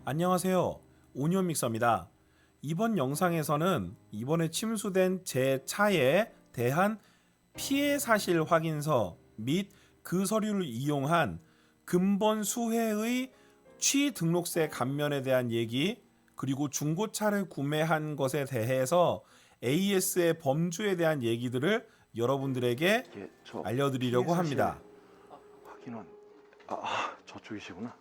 안녕하세요. 오니온 믹서입니다. 이번 영상에서는 이번에 침수된 제 차에 대한 피해 사실 확인서 및 그 서류를 이용한 근본 수회의 취등록세 감면에 대한 얘기, 그리고 중고차를 구매한 것에 대해서 AS의 범주에 대한 얘기들을 여러분들에게 알려드리려고 합니다. 확인원. 저쪽이시구나.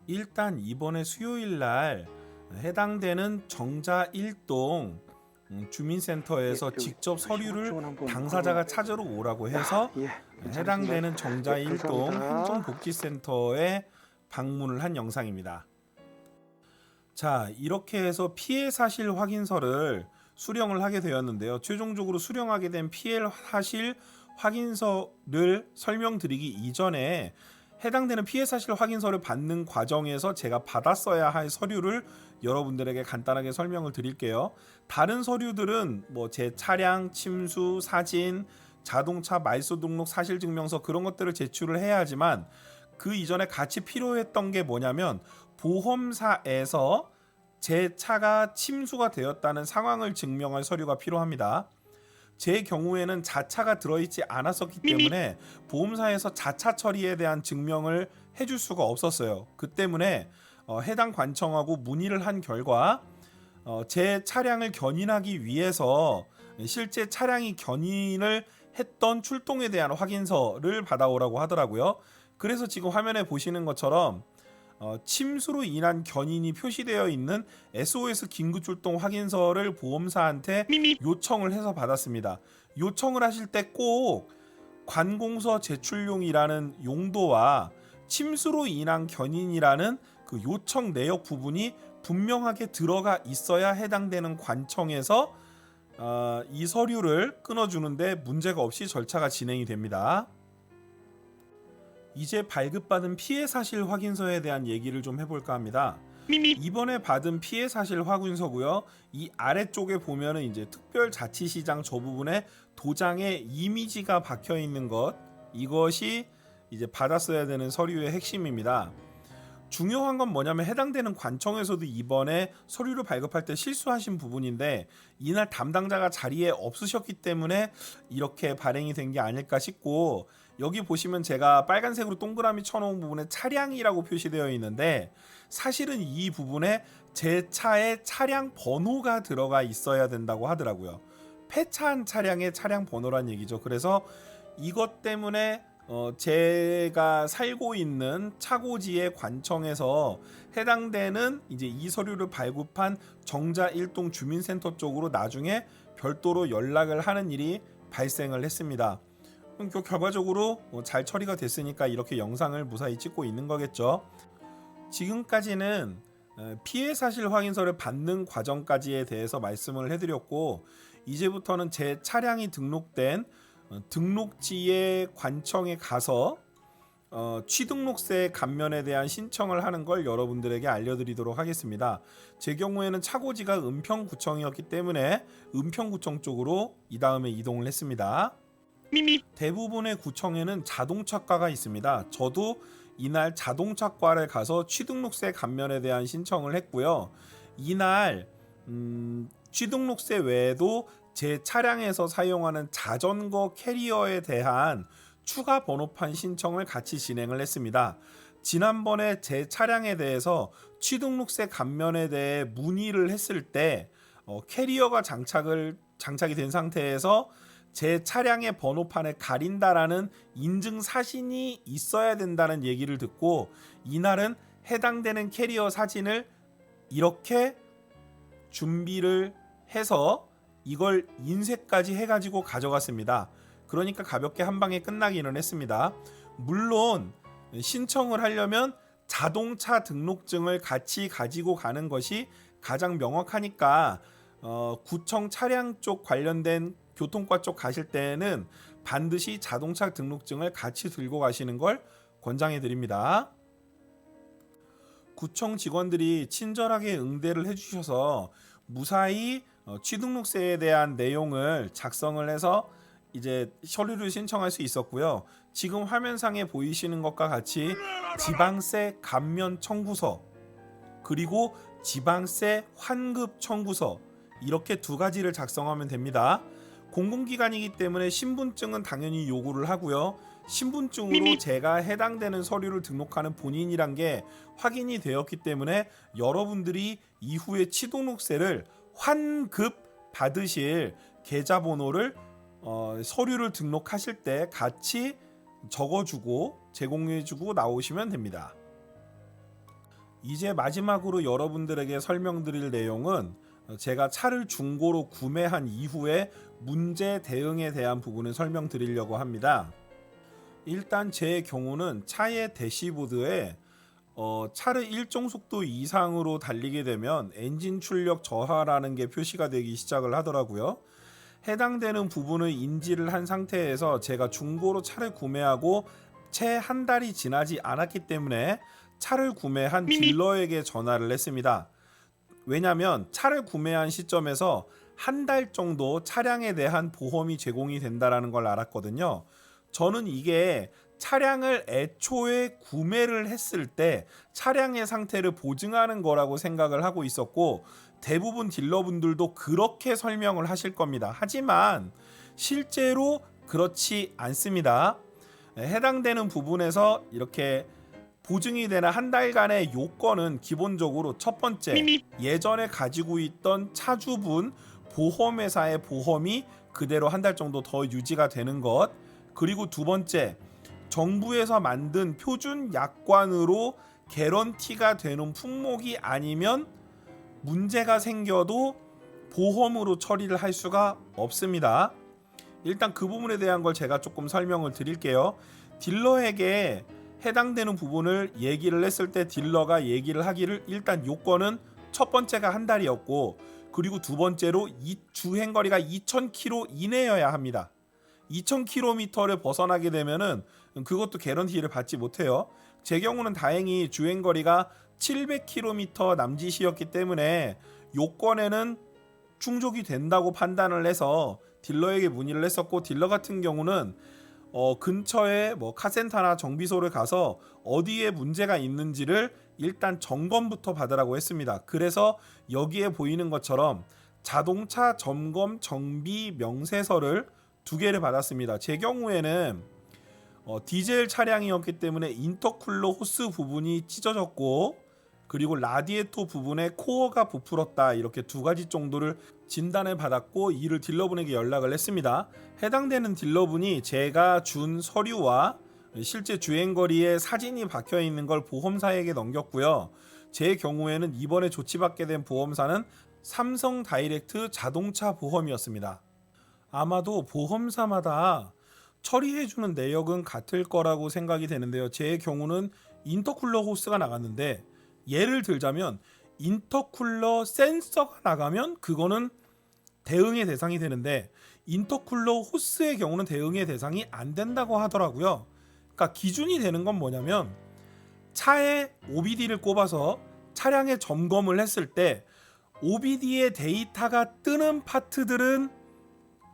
일단 이번에 수요일 날 해당되는 정자 1동 주민센터에서 직접 서류를 당사자가 찾으러 오라고 해서 해당되는 정자 1동 행정복지센터에 방문을 한 영상입니다. 자, 이렇게 해서 피해 사실 확인서를 수령을 하게 되었는데요. 최종적으로 수령하게 된 피해 사실 확인서를 설명드리기 이전에 해당되는 피해 사실 확인서를 받는 과정에서 제가 받았어야 할 서류를 여러분들에게 간단하게 설명을 드릴게요. 다른 서류들은 뭐 제 차량 침수 사진, 자동차 말소 등록 사실증명서 그런 것들을 제출을 해야 하지만 그 이전에 같이 필요했던 게 뭐냐면 보험사에서 제 차가 침수가 되었다는 상황을 증명할 서류가 필요합니다. 제 경우에는 자차가 들어있지 않았었기 때문에 보험사에서 자차 처리에 대한 증명을 해줄 수가 없었어요. 그 때문에 해당 관청하고 문의를 한 결과 제 차량을 견인하기 위해서 실제 차량이 견인을 했던 출동에 대한 확인서를 받아오라고 하더라고요. 그래서 지금 화면에 보시는 것처럼 침수로 인한 견인이 표시되어 있는 SOS 긴급출동 확인서를 보험사한테 요청을 해서 받았습니다. 요청을 하실 때 꼭 관공서 제출용이라는 용도와 침수로 인한 견인이라는 그 요청 내역 부분이 분명하게 들어가 있어야 해당되는 관청에서 이 서류를 끊어주는데 문제가 없이 절차가 진행이 됩니다. 이제 발급받은 피해 사실 확인서에 대한 얘기를 좀 해볼까 합니다. 이번에 받은 피해 사실 확인서고요. 이 아래쪽에 보면은 이제 특별자치시장 저 부분에 도장에 이미지가 박혀 있는 것, 이것이 이제 받았어야 되는 서류의 핵심입니다. 중요한 건 뭐냐면 해당되는 관청에서도 이번에 서류를 발급할 때 실수하신 부분인데 이날 담당자가 자리에 없으셨기 때문에 이렇게 발행이 된 게 아닐까 싶고, 여기 보시면 제가 빨간색으로 동그라미 쳐놓은 부분에 차량이라고 표시되어 있는데 사실은 이 부분에 제 차의 차량 번호가 들어가 있어야 된다고 하더라고요. 폐차한 차량의 차량 번호란 얘기죠. 그래서 이것 때문에 제가 살고 있는 차고지의 관청에서 해당되는 이제 이 서류를 발급한 정자 1동 주민센터 쪽으로 나중에 별도로 연락을 하는 일이 발생을 했습니다. 결과적으로 잘 처리가 됐으니까 이렇게 영상을 무사히 찍고 있는 거겠죠. 지금까지는 피해 사실 확인서를 받는 과정까지에 대해서 말씀을 해드렸고, 이제부터는 제 차량이 등록된 등록지의 관청에 가서 취등록세 감면에 대한 신청을 하는 걸 여러분들에게 알려드리도록 하겠습니다. 제 경우에는 차고지가 은평구청이었기 때문에 은평구청 쪽으로 이 다음에 이동을 했습니다. 대부분의 구청에는 자동차과가 있습니다. 저도 이날 자동차과를 가서 취등록세 감면에 대한 신청을 했고요. 이날 취등록세 외에도 제 차량에서 사용하는 자전거 캐리어에 대한 추가 번호판 신청을 같이 진행을 했습니다. 지난번에 제 차량에 대해서 취등록세 감면에 대해 문의를 했을 때 캐리어가 장착이 된 상태에서 제 차량의 번호판을 가린다라는 인증 사진이 있어야 된다는 얘기를 듣고 이날은 해당되는 캐리어 사진을 이렇게 준비를 해서 이걸 인쇄까지 해가지고 가져갔습니다. 그러니까 가볍게 한 방에 끝나기는 했습니다. 물론 신청을 하려면 자동차 등록증을 같이 가지고 가는 것이 가장 명확하니까 구청 차량 쪽 관련된 교통과 쪽 가실 때는 반드시 자동차 등록증을 같이 들고 가시는 걸 권장해 드립니다. 구청 직원들이 친절하게 응대를 해주셔서 무사히 취등록세에 대한 내용을 작성을 해서 이제 서류를 신청할 수 있었고요. 지금 화면상에 보이시는 것과 같이 지방세 감면 청구서 그리고 지방세 환급 청구서 이렇게 두 가지를 작성하면 됩니다. 공공기관이기 때문에 신분증은 당연히 요구를 하고요. 신분증으로 제가 해당되는 서류를 등록하는 본인이란 게 확인이 되었기 때문에 여러분들이 이후에 취등록세를 환급 받으실 계좌번호를 서류를 등록하실 때 같이 적어주고 제공해주고 나오시면 됩니다. 이제 마지막으로 여러분들에게 설명드릴 내용은 제가 차를 중고로 구매한 이후에 문제 대응에 대한 부분을 설명드리려고 합니다. 일단 제 경우는 차의 대시보드에 차를 일정 속도 이상으로 달리게 되면 엔진 출력 저하라는 게 표시가 되기 시작을 하더라고요. 해당되는 부분을 인지를 한 상태에서 제가 중고로 차를 구매하고 채 한 달이 지나지 않았기 때문에 차를 구매한 딜러에게 전화를 했습니다. 왜냐하면 차를 구매한 시점에서 한 달 정도 차량에 대한 보험이 제공이 된다는 걸 알았거든요. 저는 이게 차량을 애초에 구매를 했을 때 차량의 상태를 보증하는 거라고 생각을 하고 있었고 대부분 딜러분들도 그렇게 설명을 하실 겁니다. 하지만 실제로 그렇지 않습니다. 해당되는 부분에서 이렇게 보증이 되는 한 달간의 요건은 기본적으로 첫 번째, 예전에 가지고 있던 차주분 보험회사의 보험이 그대로 한 달 정도 더 유지가 되는 것, 그리고 두 번째, 정부에서 만든 표준 약관으로 개런티가 되는 품목이 아니면 문제가 생겨도 보험으로 처리를 할 수가 없습니다. 일단 그 부분에 대한 걸 제가 조금 설명을 드릴게요. 딜러에게 해당되는 부분을 얘기를 했을 때 딜러가 얘기를 하기를 일단 요건은 첫 번째가 한 달이었고 그리고 두 번째로 이 주행거리가 2000km 이내여야 합니다. 2000km를 벗어나게 되면은 그것도 개런티를 받지 못해요. 제 경우는 다행히 주행거리가 700km 남짓이었기 때문에 요건에는 충족이 된다고 판단을 해서 딜러에게 문의를 했었고 딜러 같은 경우는 근처에 뭐 카센터나 정비소를 가서 어디에 문제가 있는지를 일단 점검부터 받으라고 했습니다. 그래서 여기에 보이는 것처럼 자동차 점검 정비 명세서를 2개를 받았습니다. 제 경우에는 디젤 차량이었기 때문에 인터쿨러 호스 부분이 찢어졌고 그리고 라디에이터 부분에 코어가 부풀었다 이렇게 2가지 정도를 진단을 받았고 이를 딜러분에게 연락을 했습니다. 해당되는 딜러분이 제가 준 서류와 실제 주행거리에 사진이 박혀 있는 걸 보험사에게 넘겼고요. 제 경우에는 이번에 조치받게 된 보험사는 삼성 다이렉트 자동차 보험이었습니다. 아마도 보험사마다 처리해주는 내역은 같을 거라고 생각이 되는데요. 제 경우는 인터쿨러 호스가 나갔는데 예를 들자면 인터쿨러 센서가 나가면 그거는 대응의 대상이 되는데 인터쿨러 호스의 경우는 대응의 대상이 안 된다고 하더라고요. 그러니까 기준이 되는 건 뭐냐면 차에 OBD를 꼽아서 차량의 점검을 했을 때 OBD의 데이터가 뜨는 파트들은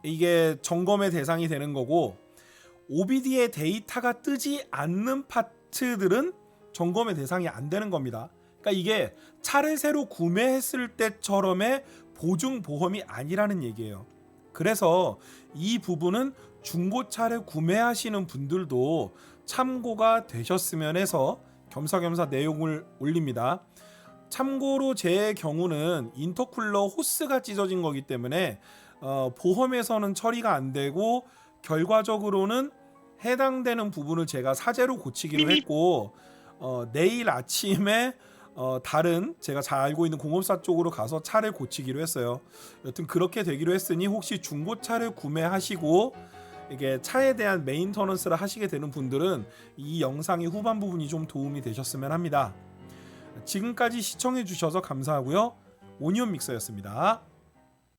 이게 점검의 대상이 되는 거고 OBD의 데이터가 뜨지 않는 파트들은 점검의 대상이 안 되는 겁니다. 그러니까 이게 차를 새로 구매했을 때처럼의 보증보험이 아니라는 얘기예요. 그래서 이 부분은 중고차를 구매하시는 분들도 참고가 되셨으면 해서 겸사겸사 내용을 올립니다. 참고로 제 경우는 인터쿨러 호스가 찢어진 거기 때문에 보험에서는 처리가 안 되고 결과적으로는 해당되는 부분을 제가 사제로 고치기로 했고 내일 아침에 다른 제가 잘 알고 있는 공업사 쪽으로 가서 차를 고치기로 했어요. 여튼 그렇게 되기로 했으니 혹시 중고차를 구매하시고 이게 차에 대한 메인터넌스를 하시게 되는 분들은 이 영상의 후반 부분이 좀 도움이 되셨으면 합니다. 지금까지 시청해 주셔서 감사하고요. 오니온 믹서였습니다.